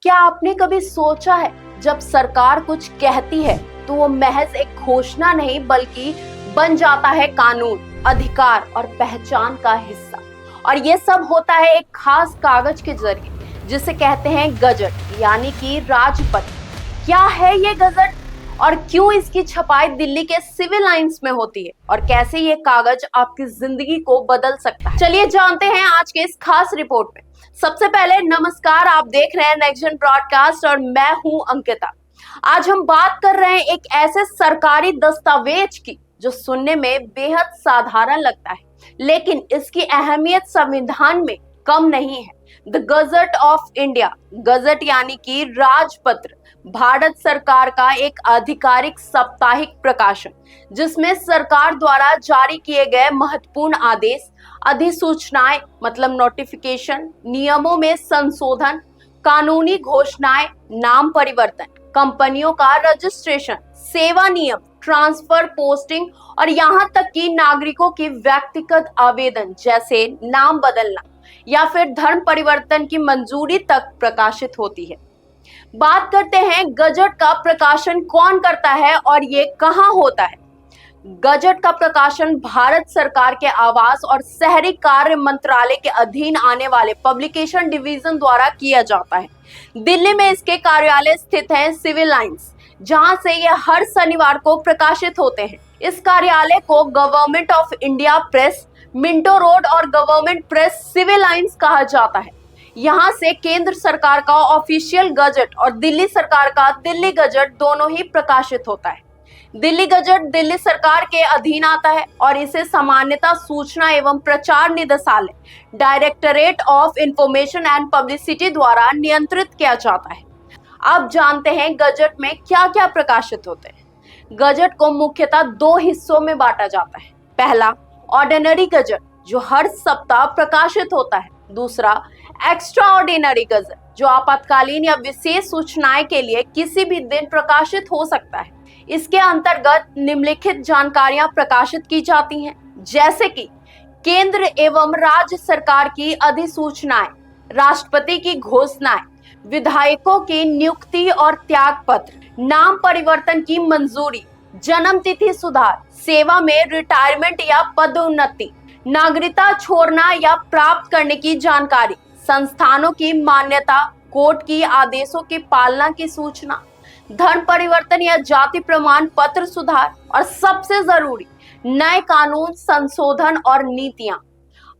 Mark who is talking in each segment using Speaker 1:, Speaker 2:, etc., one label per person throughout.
Speaker 1: क्या आपने कभी सोचा है जब सरकार कुछ कहती है तो वो महज एक घोषणा नहीं बल्कि बन जाता है कानून, अधिकार और पहचान का हिस्सा। और ये सब होता है एक खास कागज के जरिए जिसे कहते हैं गजट यानी कि राजपत्र। क्या है ये गजट और क्यों इसकी छपाई दिल्ली के सिविल लाइंस में होती है और कैसे ये कागज आपकी जिंदगी को बदल सकता है, चलिए जानते हैं आज के इस खास रिपोर्ट में। सबसे पहले नमस्कार, आप देख रहे हैं नेक्स्ट जन ब्रॉडकास्ट और मैं हूं अंकिता। आज हम बात कर रहे हैं एक ऐसे सरकारी दस्तावेज की जो सुनने में बेहद साधारण लगता है लेकिन इसकी अहमियत संविधान में कम नहीं है। The gazette of India, gazette यानी कि राजपत्र, भारत सरकार का एक आधिकारिक साप्ताहिक प्रकाशन जिसमें सरकार द्वारा जारी किए गए महत्वपूर्ण आदेश, अधिसूचनाएं मतलब नोटिफिकेशन, नियमों में संशोधन, कानूनी घोषणाएं, नाम परिवर्तन, कंपनियों का रजिस्ट्रेशन, सेवा नियम, ट्रांसफर, पोस्टिंग और यहाँ तक कि नागरिकों की व्यक्तिगत आवेदन जैसे नाम बदलना या फिर धर्म परिवर्तन की मंजूरी तक प्रकाशित होती है। बात करते हैं गजट का प्रकाशन कौन करता है और ये कहाँ होता है। गजट का प्रकाशन भारत सरकार के आवास और शहरी कार्य मंत्रालय के अधीन आने वाले पब्लिकेशन डिवीजन द्वारा किया जाता है। दिल्ली में इसके कार्यालय स्थित हैं सिविल लाइंस, जहां से ये हर शनिवार को प्रकाशित होते हैं। इस कार्यालय को government of India press, Minto road और गवर्नमेंट प्रेस सिविल लाइंस कहा जाता है। यहाँ से केंद्र सरकार का ऑफिशियल गजट और दिल्ली सरकार का दिल्ली गजट दोनों ही प्रकाशित होता है। दिल्ली गजट दिल्ली सरकार के अधीन आता है और इसे सामान्यतः सूचना एवं प्रचार निदेशालय, directorate of information and publicity द्वारा नियंत्रित किया जाता है। अब जानते हैं गजट में क्या क्या प्रकाशित होते हैं। गजट को मुख्यतः दो हिस्सों में बांटा जाता है। पहला ऑर्डिनरी गजट जो हर सप्ताह प्रकाशित होता है। दूसरा एक्स्ट्रा ऑर्डिनरी गजट जो आपातकालीन या विशेष सूचनाएं के लिए किसी भी दिन प्रकाशित हो सकता है। इसके अंतर्गत निम्नलिखित जानकारियां प्रकाशित की जाती हैं, जैसे कि केंद्र एवं राज्य सरकार की अधिसूचनाएं, राष्ट्रपति की घोषणाएं, विधायकों की नियुक्ति और त्याग पत्र, नाम परिवर्तन की मंजूरी, जन्म तिथि सुधार, सेवा में रिटायरमेंट या पदोन्नति, नागरिकता छोड़ना या प्राप्त करने की जानकारी, संस्थानों की मान्यता, कोर्ट की आदेशों की पालना की सूचना, धर्म परिवर्तन या जाति प्रमाण पत्र सुधार और सबसे जरूरी नए कानून संशोधन और नीतियां।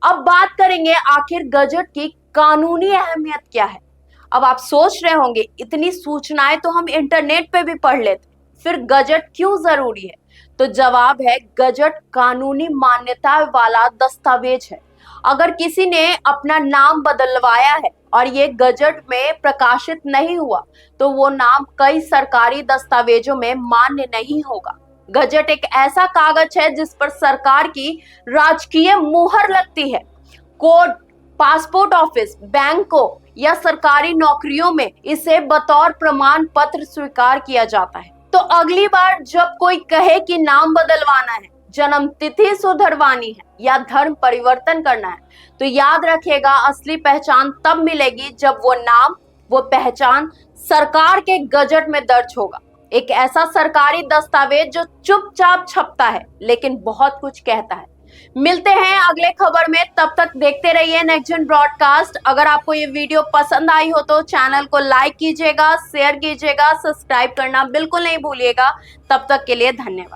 Speaker 1: अब बात करेंगे आखिर गजट की कानूनी अहमियत क्या है। अब आप सोच रहे होंगे इतनी सूचनाएं तो हम इंटरनेट पे भी पढ़ लेते, फिर गजट क्यों जरूरी है? तो जवाब है गजट कानूनी मान्यता वाला दस्तावेज है। अगर किसी ने अपना नाम बदलवाया है और ये गजट में प्रकाशित नहीं हुआ तो वो नाम कई सरकारी दस्तावेजों में मान्य नहीं होगा। गजट एक ऐसा कागज है जिस पर सरकार की राजकीय मुहर लगती है। कोर्ट, पासपोर्ट ऑफिस, बैंकों या सरकारी नौकरियों में इसे बतौर प्रमाण पत्र स्वीकार किया जाता है। तो अगली बार जब कोई कहे कि नाम बदलवाना है, जन्म तिथि सुधरवानी है या धर्म परिवर्तन करना है तो याद रखिएगा असली पहचान तब मिलेगी जब वो नाम, वो पहचान सरकार के गजट में दर्ज होगा। एक ऐसा सरकारी दस्तावेज जो चुपचाप छपता है लेकिन बहुत कुछ कहता है। मिलते हैं अगले खबर में, तब तक देखते रहिए नेक्स्ट जन ब्रॉडकास्ट। अगर आपको ये वीडियो पसंद आई हो तो चैनल को लाइक कीजिएगा, शेयर कीजिएगा, सब्सक्राइब करना बिल्कुल नहीं भूलिएगा। तब तक के लिए धन्यवाद।